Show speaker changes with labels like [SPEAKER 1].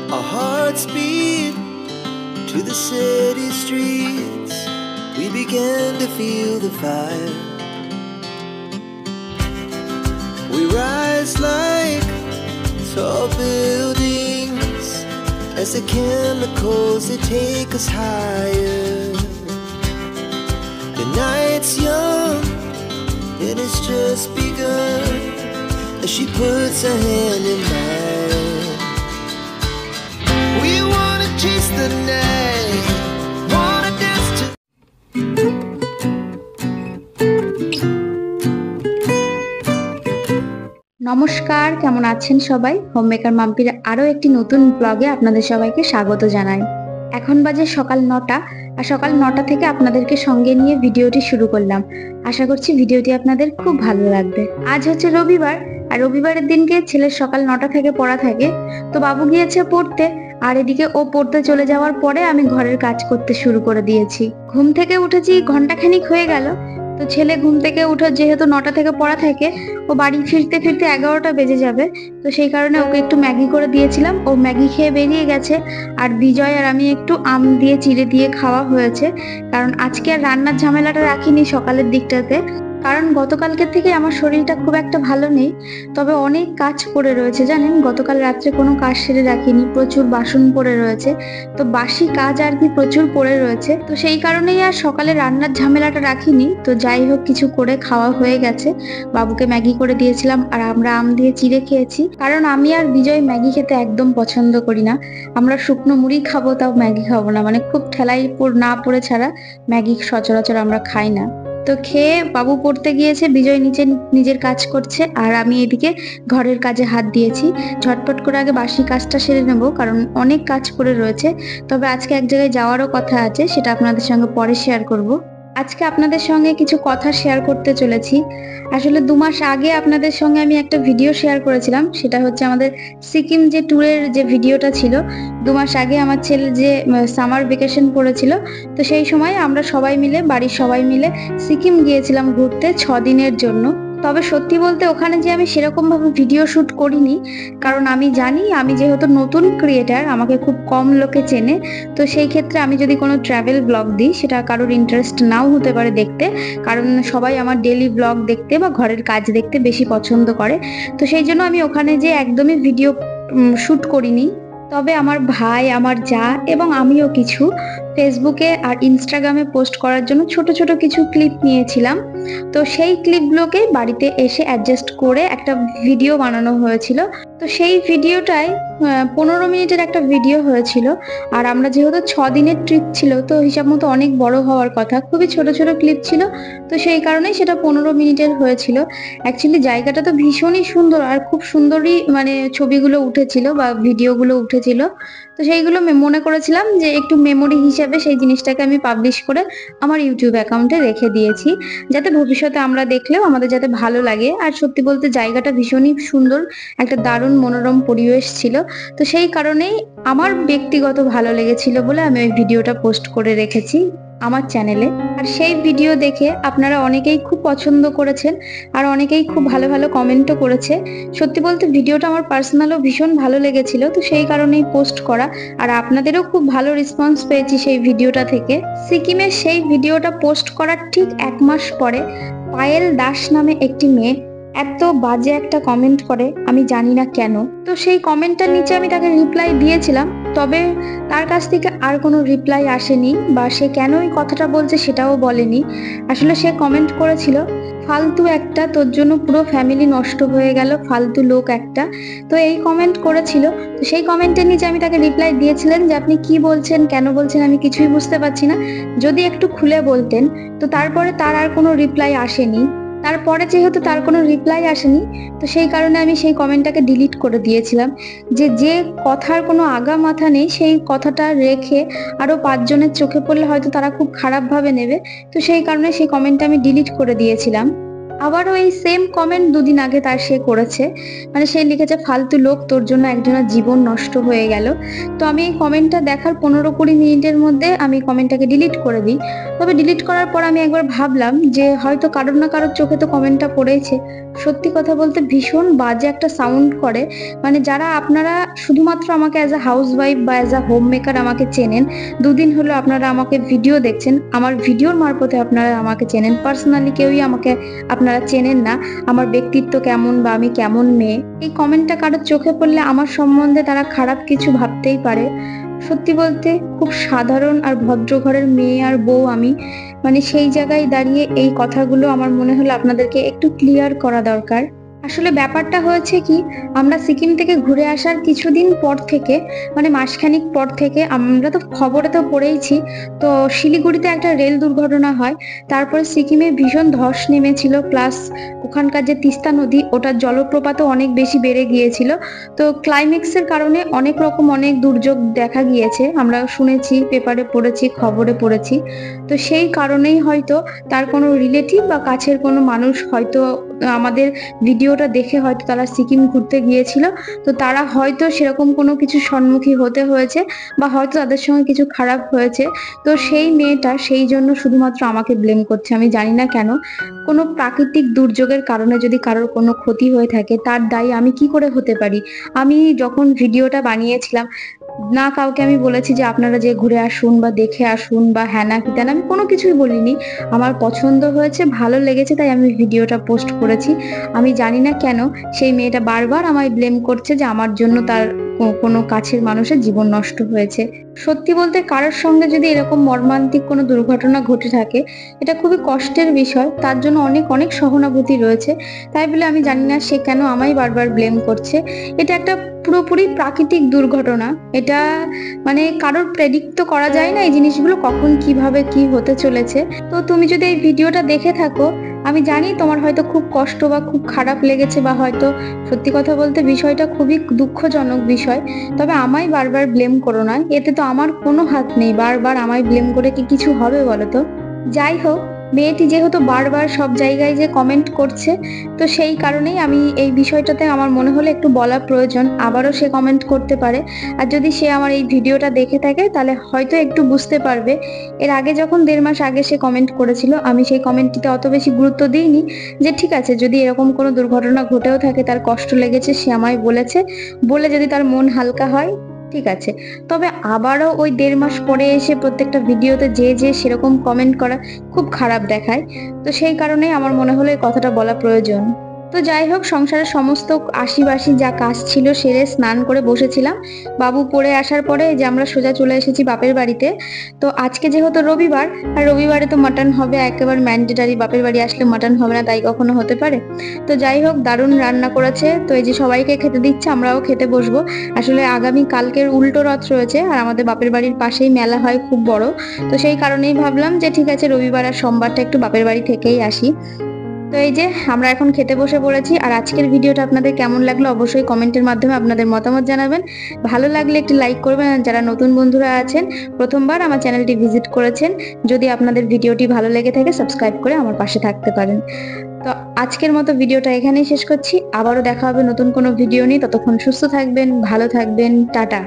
[SPEAKER 1] Our hearts beat to the city streets. We began to feel the fire. We rise like tall buildings as the chemicals, they take us higher. The night's young and it's just begun as she puts her hand in mine. We wanna chase the night, wanna dance to
[SPEAKER 2] নমস্কার, কেমন আছেন সবাই? Homemaker মাম্পির আরো একটি নতুন ব্লগে আপনাদের সবাইকে স্বাগত জানাই। এখন বাজে সকাল 9টা, আর সকাল 9টা থেকে আপনাদেরকে সঙ্গে নিয়ে ভিডিওটি শুরু করলাম। আশা করছি ভিডিওটি আপনাদের খুব ভালো লাগবে। আজ হচ্ছে রবিবার, আর রবিবারের দিনকে ছেলের সকাল 9টা থেকে পড়া থাকে, তো বাবু গিয়েছে পড়তে, আর এদিকে ও পড়তে চলে যাওয়ার পরে আমি ঘরের কাজ করতে শুরু করে দিয়েছি। ঘুম থেকে উঠেছি ঘন্টাখানিক হয়ে গেল। তো ছেলে ঘুম থেকে উঠে যেহেতু 9টা থেকে পড়া থাকে, ও বাড়ি ফিরতে ফিরতে 11টা বেজে যাবে, তো সেই কারণে ওকে একটু ম্যাগি করে দিয়েছিলাম। ও ম্যাগি খেয়ে বেরিয়ে গেছে, আর বিজয় আর আমি একটু আম দিয়ে চিড়ে দিয়ে খাওয়া হয়েছে। কারণ আজকে আর রান্নার ঝামেলাটা রাখিনি সকালের দিকটাতে, কারণ গতকালকের থেকে আমার শরীরটা খুব একটা ভালো নেই। তবে অনেক কাজ পড়ে রয়েছে জানেন, গতকাল রাত্রে কোনো কাজ সেরে রাখিনি, প্রচুর বাসন পড়ে রয়েছে, তো বাসি কাজ আর কি প্রচুর পড়ে রয়েছে। তো সেই কারণেই আর সকালে রান্নার ঝামেলাটা রাখিনি। তো যাই হোক, কিছু করে খাওয়া হয়ে গেছে। বাবুকে ম্যাগি করে দিয়েছিলাম, আর আমরা আম দিয়ে চিড়ে খেয়েছি। কারণ আমি আর বিজয় ম্যাগি খেতে একদম পছন্দ করি না। আমরা শুকনো মুড়ি খাবো, তাও ম্যাগি খাবো না, মানে খুব ঠেলাই না পড়ে ছাড়া ম্যাগি সচরাচর আমরা খাই না। তো খেয়ে বাবু পড়তে গিয়েছে, বিজয় নিচে নিজের কাজ করছে, আর আমি এদিকে ঘরের কাজে হাত দিয়েছি। ঝটপট করে আগে বাসি কাজটা সেরে নেব, কারণ অনেক কাজ পড়ে রয়েছে। তবে আজকে এক জায়গায় যাওয়ারও কথা আছে, সেটা আপনাদের সঙ্গে পরে শেয়ার করব। আজকে আপনাদের সঙ্গে কিছু কথা শেয়ার করতে চলেছি। আসলে 2 মাস আগে আপনাদের সঙ্গে আমি একটা ভিডিও শেয়ার করেছিলাম, সেটা হচ্ছে আমাদের সিকিম যে ট্যুরের যে ভিডিওটা ছিল। 2 মাস আগে আমার ছেলে যে সামার ভেকেশন পড়েছিল, তো সেই সময় আমরা সবাই মিলে, বাড়ির সবাই মিলে সিকিম গিয়েছিলাম ঘুরতে 6 দিনের জন্য। তবে সত্যি বলতে ওখানে যে আমি সেরকম ভাবে ভিডিও শুট করিনি, কারণ আমি জানি আমি যেহেতু নতুন ক্রিয়েটার, আমাকে খুব কম লোকে চেনে। তো সেই ক্ষেত্রে আমি যদি কোনো ট্রাভেল ব্লগ দিই, সেটা কারোর ইন্টারেস্ট নাও হতে পারে দেখতে, কারণ সবাই আমার ডেইলি ব্লগ দেখতে বা ঘরের কাজ দেখতে বেশি পছন্দ করে। তো সেই জন্য আমি ওখানে যে একদমই ভিডিও শুট করিনি। তবে আমার ভাই, আমার যা এবং আমিও কিছু ফেসবুকে আর ইনস্টাগ্রামে পোস্ট করার জন্য ছোট ছোট কিছু ক্লিপ নিয়েছিলাম। তো সেই ক্লিপগুলোকে বাড়িতে এসে অ্যাডজাস্ট করে একটা ভিডিও বানানো হয়েছিল। তো সেই ভিডিওটাই 15 মিনিটের একটা ভিডিও হয়েছিল। আর আমরা যেহেতু 6 দিনের ট্রিপ ছিল, তো হিসাব মতো অনেক বড় হওয়ার কথা, খুবই ছোট ছোট ক্লিপ ছিল, তো সেই কারণেই সেটা 15 মিনিটের হয়েছিল। অ্যাকচুয়ালি জায়গাটা তো ভীষণই সুন্দর, আর খুব সুন্দরই মানে ছবিগুলো উঠেছিল বা ভিডিওগুলো উঠেছিল। তো সেইগুলো মনে করেছিলাম যে একটু মেমোরি হিসেবে সেই জিনিসটাকে আমি পাবলিশ করে আমার ইউটিউব অ্যাকাউন্টে রেখে দিয়েছি, যাতে ভবিষ্যতে আমরা দেখলেও আমাদের যাতে ভালো লাগে। আর সত্যি বলতে জায়গাটা ভীষণই সুন্দর, একটা দারুণ মনোরম পরিবেশ ছিল। তো সেই কারণেই আমার ব্যক্তিগত ভালো লেগেছিল বলে আমি ওই ভিডিওটা পোস্ট করে রেখেছি আমার চ্যানেলে। আর সেই ভিডিও দেখে আপনারা অনেকেই খুব পছন্দ করেছেন, আর অনেকেই খুব ভালো ভালো কমেন্টও করেছে। সত্যি বলতে ভিডিওটা আমার পার্সোনালও ভীষণ ভালো লেগেছিল, তো সেই কারণেই পোস্ট করা। আর আপনাদেরও খুব ভালো রেসপন্স পেয়েছি সেই ভিডিওটা থেকে। সিকিমের সেই ভিডিওটা পোস্ট করার ঠিক 1 মাস পরে পায়েল দাস নামে একটি মেয়ে এত বাজে একটা কমেন্ট করে, আমি জানি না কেন। তো সেই কমেন্টটার নিচে আমি তাকে রিপ্লাই দিয়েছিলাম, তবে তার কাছ থেকে আর কোনো রিপ্লাই আসেনি, বা সে কেন এই কথাটা বলছে সেটাও বলেনি। আসলে সে কমেন্ট করেছিল, ফালতু একটা, তোর জন্য পুরো ফ্যামিলি নষ্ট হয়ে গেল, ফালতু লোক একটা। তো এই কমেন্ট করেছিল। তো সেই কমেন্টের নিচে আমি তাকে রিপ্লাই দিয়েছিলেন যে আপনি কি বলছেন, কেন বলছেন, আমি কিছুই বুঝতে পারছি না, যদি একটু খুলে বলতেন। তো তারপরে তার আর কোনো রিপ্লাই আসেনি। তারপরে যেহেতু তার কোনো রিপ্লাই আসেনি, তো সেই কারণে আমি সেই কমেন্টটাকে ডিলিট করে দিয়েছিলাম। যে কথার কোনো আগা মাথা নেই, সেই কথাটা রেখে আরো 5 জনের চোখে পড়লে হয়তো তারা খুব খারাপ ভাবে নেবে। তো সেই কারণে সেই কমেন্টটা আমি ডিলিট করে দিয়েছিলাম। আবারও এই সেম কমেন্ট দুদিন আগে তার সে করেছে, মানে সে লিখেছে ফালতু লোক, তোর জন্য একজনের জীবন নষ্ট হয়ে গেল। তো আমি এই কমেন্টটা দেখার 15-20 মিনিটের মধ্যে আমি কমেন্টটাকে ডিলিট করে দিই। তবে ডিলিট করার পর আমি একবার ভাবলাম যে হয়তো কারোর না কারোর চোখে তো কমেন্টটা পড়েছে। সত্যি কথা বলতে ভীষণ বাজে একটা সাউন্ড করে, মানে যারা আপনারা শুধুমাত্র আমাকে অ্যাজ আ হাউস ওয়াইফ বা অ্যাজ আ হোম মেকার আমাকে চেনেন, দুদিন হলো আপনারা আমাকে ভিডিও দেখছেন, আমার ভিডিওর মারফতে আপনারা আমাকে চেনেন, পার্সোনালি কেউই আমাকে আপনারা চেনেন না, আমার ব্যক্তিত্ব কেমন বা আমি কেমন মেয়ে। এই কমেন্টটা কারোর চোখে পড়লে আমার সম্বন্ধে তারা খারাপ কিছু ভাবতেই পারে। সত্যি বলতে খুব সাধারণ আর ভদ্র ঘরের মেয়ে আর বউ আমি, মানে সেই জায়গায় দাঁড়িয়ে এই কথাগুলো আমার মনে হলো আপনাদেরকে একটু ক্লিয়ার করা দরকার। আসলে ব্যাপারটা হয়েছে কি, আমরা সিকিম থেকে ঘুরে আসার কিছুদিন পর থেকে, মানে মাসখানিক পর থেকে আমরা তো খবরে তো পড়েইছি, তো শিলিগুড়িতে একটা রেল দুর্ঘটনা হয়, তারপরে সিকিমে ভীষণ ধস নেমেছিল, প্লাস ওখানকার যে তিস্তা নদী ওটার জলপ্রপাতও অনেক বেশি বেড়ে গিয়েছিল। তো ক্লাইম্যাক্সের কারণে অনেক রকম অনেক দুর্যোগ দেখা গিয়েছে, আমরা শুনেছি, পেপারে পড়েছি, খবরে পড়েছি। তো সেই কারণেই হয়তো তার কোনো রিলেটিভ বা কাছের কোনো মানুষ হয়তো আমাদের ভিডিওটা দেখে হয়তো তারা সিকিম ঘুরতে গিয়েছিল, তো তারা হয়তো সেরকম কোনো কিছু সম্মুখীন হতে হয়েছে বা হয়তো তাদের সঙ্গে কিছু খারাপ হয়েছে। তো সেই মেয়েটা সেই জন্য শুধুমাত্র আমাকে ব্লেম করছে, আমি জানি না কেন। কোনো প্রাকৃতিক দুর্যোগের কারণে যদি কারোর কোনো ক্ষতি হয়ে থাকে তার দায়ী আমি কি করে হতে পারি? আমি যখন ভিডিওটা বানিয়েছিলাম, না কাউকে আমি বলেছি যে আপনারা যে ঘুরে আসুন বা দেখে আসুন বা হ্যানা কি তেনা, আমি কোনো কিছুই বলিনি। আমার পছন্দ হয়েছে, ভালো লেগেছে, তাই আমি ভিডিওটা পোস্ট করেছি। আমি জানি না কেন সেই মেয়েটা বারবার আমায় ব্লেম করছে যে আমার জন্য তার কোনো কাছের মানুষের জীবন নষ্ট হয়েছে। সত্যি বলতে কারোর সঙ্গে যদি এরকম মর্মান্তিক কোনো দুর্ঘটনা ঘটে থাকে, এটা খুবই কষ্টের বিষয়, তার জন্য অনেক অনেক সহানুভূতি রয়েছে। তাই বলে আমি জানি না সে কেন আমায় বারবার ব্লেম করছে। এটা একটা পুরোপুরি প্রাকৃতিক দুর্ঘটনা, এটা মানে কারোর প্রেডিক্ট তো করা যায় না এই জিনিসগুলো কখন কিভাবে কি হতে চলেছে। তো তুমি যদি এই ভিডিওটা দেখে থাকো, আমি জানি তোমার হয়তো খুব কষ্ট বা খুব খারাপ লেগেছে, বা হয়তো সত্যি কথা বলতে বিষয়টা খুবই দুঃখজনক বিষয়, তবে আমায় বারবার ব্লেম করো না, এতে তো আমার কোনো হাত নেই। বারবার আমায় ব্লেম করে কি কিছু হবে বলো তো? যাই হোক, মেয়েটি যেহেতু বারবার সব জায়গায় যে কমেন্ট করছে, তো সেই কারণেই আমি এই বিষয়টাতে আমার মনে হলো একটু বলা প্রয়োজন। আবারও সে কমেন্ট করতে পারে, আর যদি সে আমার এই ভিডিওটা দেখে থাকে তাহলে হয়তো একটু বুঝতে পারবে। এর আগে যখন 1.5 মাস আগে সে কমেন্ট করেছিল, আমি সেই কমেন্টটিতে অত বেশি গুরুত্ব দিইনি, যে ঠিক আছে যদি এরকম কোনো দুর্ঘটনা ঘটেও থাকে, তার কষ্ট লেগেছে, সে আমায় বলেছে, বলে যদি তার মন হালকা হয় ঠিক আছে। তবে আবারও ওই 1.5 মাস পরে এসে প্রত্যেকটা ভিডিওতে যে সেরকম কমেন্ট করা খুব খারাপ দেখায়। তো সেই কারণেই আমার মনে হলো এই কথাটা বলা প্রয়োজন। তো যাই হোক, সংসারের সমস্ত আশিবাসি যা কাজ ছিল সেরে স্নান করে বসেছিলাম। বাবু পড়ে আসার পরে যে আমরা সোজা চলে এসেছি বাপের বাড়িতে। তো আজকে যেহেতু রবিবার, আর রবিবারে তো মাটন হবে, একেবারে ম্যান্ডেটারি, বাপের বাড়ি আসলে মাটন হবে না তাই কখনো হতে পারে? তো যাই হোক, দারুণ রান্না করেছে, তো এই যে সবাইকে খেতে দিচ্ছে, আমরাও খেতে বসবো। আসলে আগামী কালকের উল্টো রথ রয়েছে, আর আমাদের বাপের বাড়ির পাশেই মেলা হয় খুব বড়। তো সেই কারণেই ভাবলাম যে ঠিক আছে রবিবার আর সোমবারটা একটু বাপের বাড়ি থেকেই আসি। তো এই যে আমরা এখন খেতে বসে পড়েছি। আর আজকের ভিডিওটা আপনাদের কেমন লাগলো অবশ্যই কমেন্টের মাধ্যমে আপনাদের মতামত জানাবেন। ভালো লাগলে একটি লাইক করবেন, আর যারা নতুন বন্ধুরা আছেন, প্রথমবার আমার চ্যানেলটি ভিজিট করেছেন, যদি আপনাদের ভিডিওটি ভালো লেগে থাকে সাবস্ক্রাইব করে আমার পাশে থাকতে পারেন। তো আজকের মতো ভিডিওটা এখানেই শেষ করছি, আবারও দেখা হবে নতুন কোনো ভিডিও নিয়ে। ততক্ষণ সুস্থ থাকবেন, ভালো থাকবেন, টাটা।